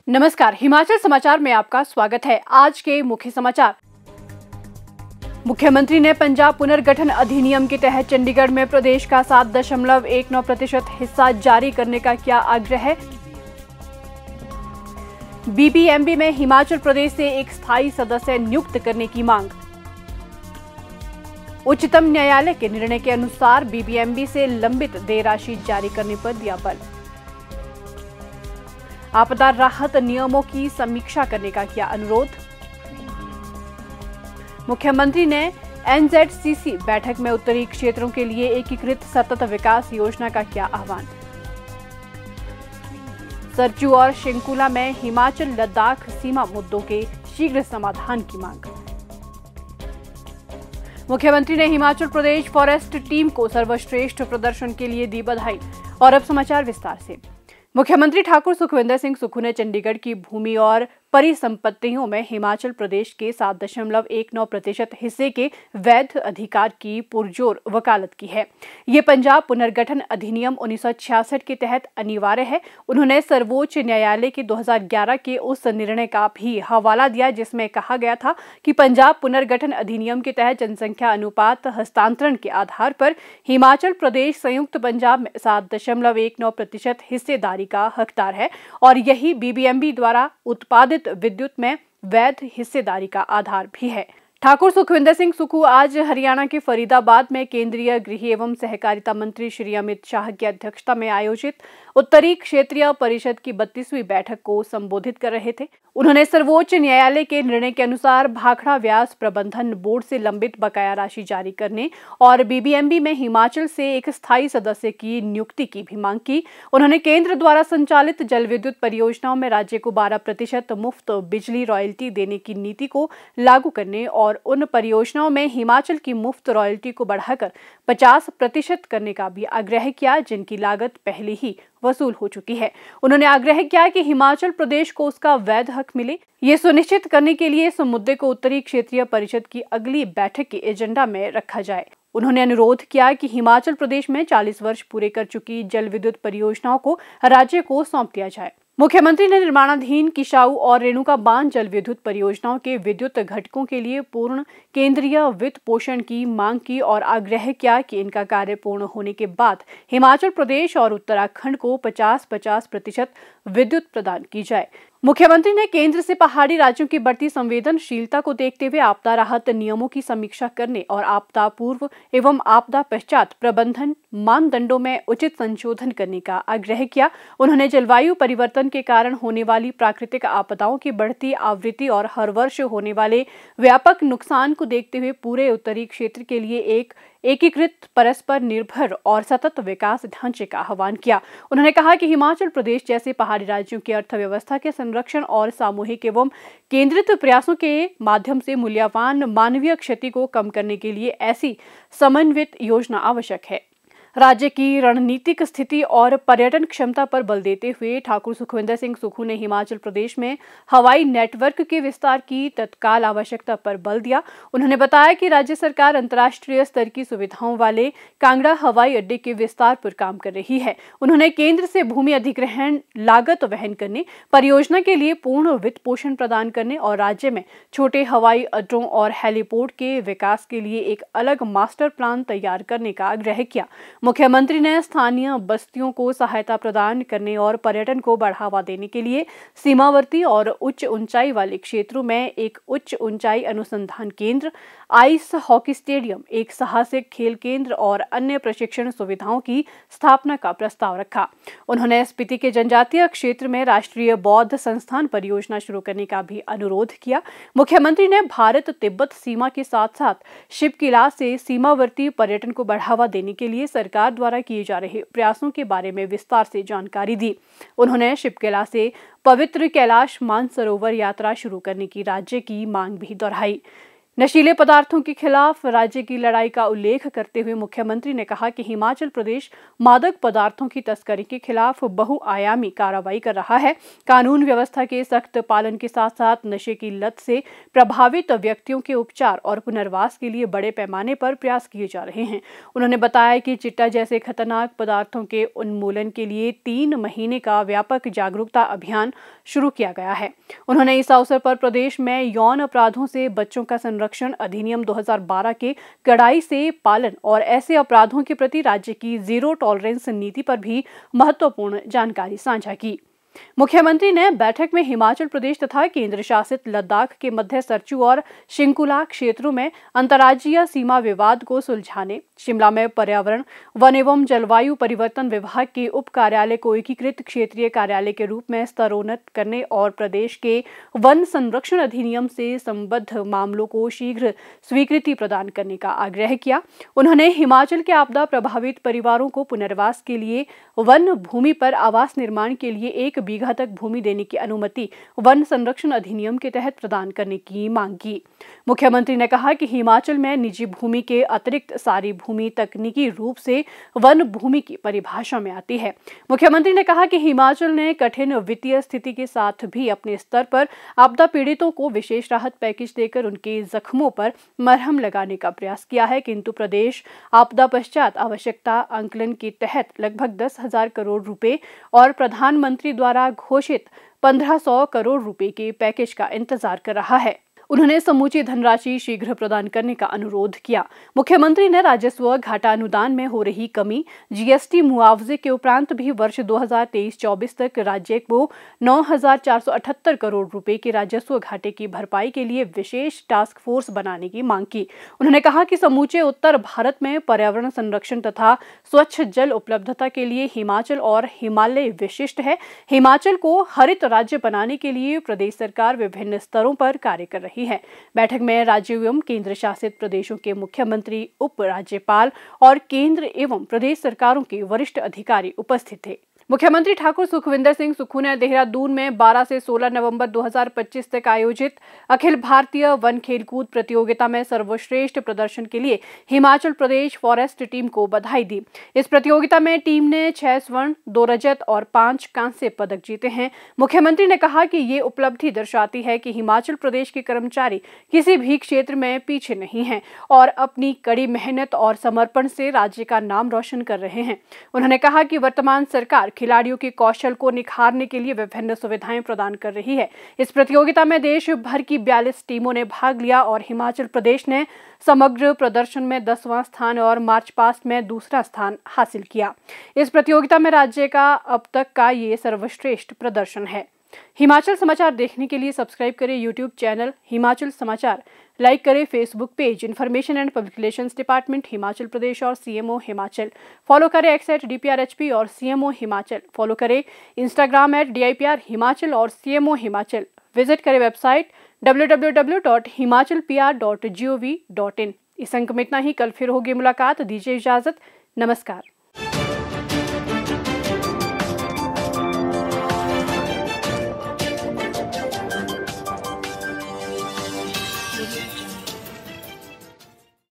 नमस्कार, हिमाचल समाचार में आपका स्वागत है। आज के मुख्य समाचार। मुख्यमंत्री ने पंजाब पुनर्गठन अधिनियम के तहत चंडीगढ़ में प्रदेश का 7.19% हिस्सा जारी करने का किया आग्रह। बीबीएमबी में हिमाचल प्रदेश से एक स्थायी सदस्य नियुक्त करने की मांग। उच्चतम न्यायालय के निर्णय के अनुसार बीबीएमबी से लंबित देय राशि जारी करने पर दिया बल। आपदा राहत नियमों की समीक्षा करने का किया अनुरोध। मुख्यमंत्री ने एनजेडसीसी बैठक में उत्तरी क्षेत्रों के लिए एकीकृत सतत विकास योजना का किया आह्वान। सरचू और शिंकुला में हिमाचल लद्दाख सीमा मुद्दों के शीघ्र समाधान की मांग। मुख्यमंत्री ने हिमाचल प्रदेश फॉरेस्ट टीम को सर्वश्रेष्ठ प्रदर्शन के लिए दी बधाई। और अब समाचार विस्तार से। मुख्यमंत्री ठाकुर सुखविंदर सिंह सुक्खू ने चंडीगढ़ की भूमि और परिसंपत्तियों में हिमाचल प्रदेश के 7.19% हिस्से के वैध अधिकार की पुरजोर वकालत की है। ये पंजाब पुनर्गठन अधिनियम 1966 के तहत अनिवार्य है। उन्होंने सर्वोच्च न्यायालय के 2011 के उस निर्णय का भी हवाला दिया जिसमें कहा गया था कि पंजाब पुनर्गठन अधिनियम के तहत जनसंख्या अनुपात हस्तांतरण के आधार पर हिमाचल प्रदेश संयुक्त पंजाब में 7.19% हिस्सेदारी का हकदार है और यही बीबीएमबी द्वारा उत्पादित विद्युत में वैध हिस्सेदारी का आधार भी है। ठाकुर सुखविंदर सिंह सुक्खू आज हरियाणा के फरीदाबाद में केंद्रीय गृह एवं सहकारिता मंत्री श्री अमित शाह की अध्यक्षता में आयोजित उत्तरी क्षेत्रीय परिषद की 32वीं बैठक को संबोधित कर रहे थे। उन्होंने सर्वोच्च न्यायालय के निर्णय के अनुसार भाखड़ा व्यास प्रबंधन बोर्ड से लंबित बकाया राशि जारी करने और बीबीएमबी में हिमाचल से एक स्थायी सदस्य की नियुक्ति की भी मांग की। उन्होंने केंद्र द्वारा संचालित जल विद्युत परियोजनाओं में राज्य को 12% मुफ्त बिजली रॉयल्टी देने की नीति को लागू करने और उन परियोजनाओं में हिमाचल की मुफ्त रॉयल्टी को बढ़ाकर 50% करने का भी आग्रह किया जिनकी लागत पहले ही वसूल हो चुकी है। उन्होंने आग्रह किया कि हिमाचल प्रदेश को उसका वैध हक मिले। ये सुनिश्चित करने के लिए इस मुद्दे को उत्तरी क्षेत्रीय परिषद की अगली बैठक के एजेंडा में रखा जाए। उन्होंने अनुरोध किया कि हिमाचल प्रदेश में 40 वर्ष पूरे कर चुकी जल विद्युत परियोजनाओं को राज्य को सौंप दिया जाए। मुख्यमंत्री ने निर्माणाधीन किशाऊ और रेणुका बांध जल विद्युत परियोजनाओं के विद्युत घटकों के लिए पूर्ण केंद्रीय वित्त पोषण की मांग की और आग्रह किया कि इनका कार्य पूर्ण होने के बाद हिमाचल प्रदेश और उत्तराखंड को 50-50% विद्युत प्रदान की जाए। मुख्यमंत्री ने केंद्र से पहाड़ी राज्यों की बढ़ती संवेदनशीलता को देखते हुए आपदा राहत नियमों की समीक्षा करने और आपदा पूर्व एवं आपदा पश्चात प्रबंधन मानदंडों में उचित संशोधन करने का आग्रह किया। उन्होंने जलवायु परिवर्तन के कारण होने वाली प्राकृतिक आपदाओं की बढ़ती आवृत्ति और हर वर्ष होने वाले व्यापक नुकसान को देखते हुए पूरे उत्तरी क्षेत्र के लिए एक एकीकृत परस्पर निर्भर और सतत विकास ढांचे का आह्वान किया। उन्होंने कहा कि हिमाचल प्रदेश जैसे पहाड़ी राज्यों की अर्थव्यवस्था के संरक्षण और सामूहिक एवं केंद्रित प्रयासों के माध्यम से मूल्यवान मानवीय क्षति को कम करने के लिए ऐसी समन्वित योजना आवश्यक है। राज्य की रणनीतिक स्थिति और पर्यटन क्षमता पर बल देते हुए ठाकुर सुखविंदर सिंह सुक्खू ने हिमाचल प्रदेश में हवाई नेटवर्क के विस्तार की तत्काल आवश्यकता पर बल दिया। उन्होंने बताया कि राज्य सरकार अंतर्राष्ट्रीय स्तर की सुविधाओं वाले कांगड़ा हवाई अड्डे के विस्तार पर काम कर रही है। उन्होंने केंद्र से भूमि अधिग्रहण लागत वहन करने, परियोजना के लिए पूर्ण वित्त पोषण प्रदान करने और राज्य में छोटे हवाई अड्डों और हेलीपोर्ट के विकास के लिए एक अलग मास्टर प्लान तैयार करने का आग्रह किया। मुख्यमंत्री ने स्थानीय बस्तियों को सहायता प्रदान करने और पर्यटन को बढ़ावा देने के लिए सीमावर्ती और उच्च ऊंचाई वाले क्षेत्रों में एक उच्च ऊंचाई अनुसंधान केंद्र, आइस हॉकी स्टेडियम, एक साहसिक खेल केंद्र और अन्य प्रशिक्षण सुविधाओं की स्थापना का प्रस्ताव रखा। उन्होंने स्पीति के जनजातीय क्षेत्र में राष्ट्रीय बौद्ध संस्थान परियोजना शुरू करने का भी अनुरोध किया। मुख्यमंत्री ने भारत तिब्बत सीमा के साथ साथ शिवकिला से सीमावर्ती पर्यटन को बढ़ावा देने के लिए सरकार द्वारा किए जा रहे प्रयासों के बारे में विस्तार से जानकारी दी। उन्होंने शिवकिला से पवित्र कैलाश मानसरोवर यात्रा शुरू करने की राज्य की मांग भी दोहराई। नशीले पदार्थों के खिलाफ राज्य की लड़ाई का उल्लेख करते हुए मुख्यमंत्री ने कहा कि हिमाचल प्रदेश मादक पदार्थों की तस्करी के खिलाफ बहुआयामी कार्रवाई कर रहा है। कानून व्यवस्था के सख्त पालन के साथ साथ नशे की लत से प्रभावित व्यक्तियों के उपचार और पुनर्वास के लिए बड़े पैमाने पर प्रयास किए जा रहे हैं। उन्होंने बताया कि चिट्टा जैसे खतरनाक पदार्थों के उन्मूलन के लिए 3 महीने का व्यापक जागरूकता अभियान शुरू किया गया है। उन्होंने इस अवसर पर प्रदेश में यौन अपराधों से बच्चों का संरक्षण अधिनियम 2012 के कड़ाई से पालन और ऐसे अपराधों के प्रति राज्य की जीरो टॉलरेंस नीति पर भी महत्वपूर्ण जानकारी साझा की। मुख्यमंत्री ने बैठक में हिमाचल प्रदेश तथा केंद्र शासित लद्दाख के मध्य सरचू और शिंकुला क्षेत्रों में अंतर्राज्यीय सीमा विवाद को सुलझाने, शिमला में पर्यावरण, वन एवं जलवायु परिवर्तन विभाग के उप कार्यालय को एकीकृत क्षेत्रीय कार्यालय के रूप में स्तरोन्नत करने और प्रदेश के वन संरक्षण अधिनियम से संबद्ध मामलों को शीघ्र स्वीकृति प्रदान करने का आग्रह किया। उन्होंने हिमाचल के आपदा प्रभावित परिवारों को पुनर्वास के लिए वन भूमि पर आवास निर्माण के लिए 1 बीघा तक भूमि देने की अनुमति वन संरक्षण अधिनियम के तहत प्रदान करने की मांग की। मुख्यमंत्री ने कहा कि हिमाचल में निजी भूमि के अतिरिक्त सारी भूमि तकनीकी रूप से वन भूमि की परिभाषा में आती है। मुख्यमंत्री ने कहा कि हिमाचल ने कठिन वित्तीय स्थिति के साथ भी अपने स्तर पर आपदा पीड़ितों को विशेष राहत पैकेज देकर उनके जख्मों पर मरहम लगाने का प्रयास किया है, किंतु प्रदेश आपदा पश्चात आवश्यकता आंकलन के तहत लगभग 10,000 करोड़ रुपए और प्रधानमंत्री द्वारा घोषित 1,500 करोड़ रुपए के पैकेज का इंतजार कर रहा है। उन्होंने समूची धनराशि शीघ्र प्रदान करने का अनुरोध किया। मुख्यमंत्री ने राजस्व घाटा अनुदान में हो रही कमी, जीएसटी मुआवजे के उपरांत भी वर्ष 2023-24 तक राज्य को 9,478 करोड़ रुपए के राजस्व घाटे की भरपाई के लिए विशेष टास्क फोर्स बनाने की मांग की। उन्होंने कहा कि समूचे उत्तर भारत में पर्यावरण संरक्षण तथा स्वच्छ जल उपलब्धता के लिए हिमाचल और हिमालय विशिष्ट है। हिमाचल को हरित राज्य बनाने के लिए प्रदेश सरकार विभिन्न स्तरों पर कार्य कर रही है। बैठक में राज्य एवं केंद्र शासित प्रदेशों के मुख्यमंत्री, उप राज्यपाल और केंद्र एवं प्रदेश सरकारों के वरिष्ठ अधिकारी उपस्थित थे। मुख्यमंत्री ठाकुर सुखविंदर सिंह सुक्खू ने देहरादून में 12 से 16 नवंबर 2025 तक आयोजित अखिल भारतीय वन खेलकूद प्रतियोगिता में सर्वश्रेष्ठ प्रदर्शन के लिए हिमाचल प्रदेश फॉरेस्ट टीम को बधाई दी। इस प्रतियोगिता में टीम ने 6 स्वर्ण, 2 रजत और 5 कांस्य पदक जीते हैं। मुख्यमंत्री ने कहा कि ये उपलब्धि दर्शाती है कि हिमाचल प्रदेश के कर्मचारी किसी भी क्षेत्र में पीछे नहीं हैं और अपनी कड़ी मेहनत और समर्पण से राज्य का नाम रोशन कर रहे हैं। उन्होंने कहा कि वर्तमान सरकार खिलाड़ियों के कौशल को निखारने के लिए विभिन्न सुविधाएं प्रदान कर रही है। इस प्रतियोगिता में देश भर की 42 टीमों ने भाग लिया और हिमाचल प्रदेश ने समग्र प्रदर्शन में 10वां स्थान और मार्च पास्ट में दूसरा स्थान हासिल किया। इस प्रतियोगिता में राज्य का अब तक का ये सर्वश्रेष्ठ प्रदर्शन है। हिमाचल समाचार देखने के लिए सब्सक्राइब करें यूट्यूब चैनल हिमाचल समाचार, लाइक करें Facebook page information and public relations department Himachal Pradesh और सीएमओ हिमाचल, फॉलो करें @DPRHP और सीएमओ हिमाचल, फॉलो करें इंस्टाग्राम @DIPR हिमाचल और सीएमओ हिमाचल, विजिट करें वेबसाइट www.himachalpr.gov.in। इस अंक में इतना ही। कल फिर होगी मुलाकात। दीजिए इजाजत। नमस्कार।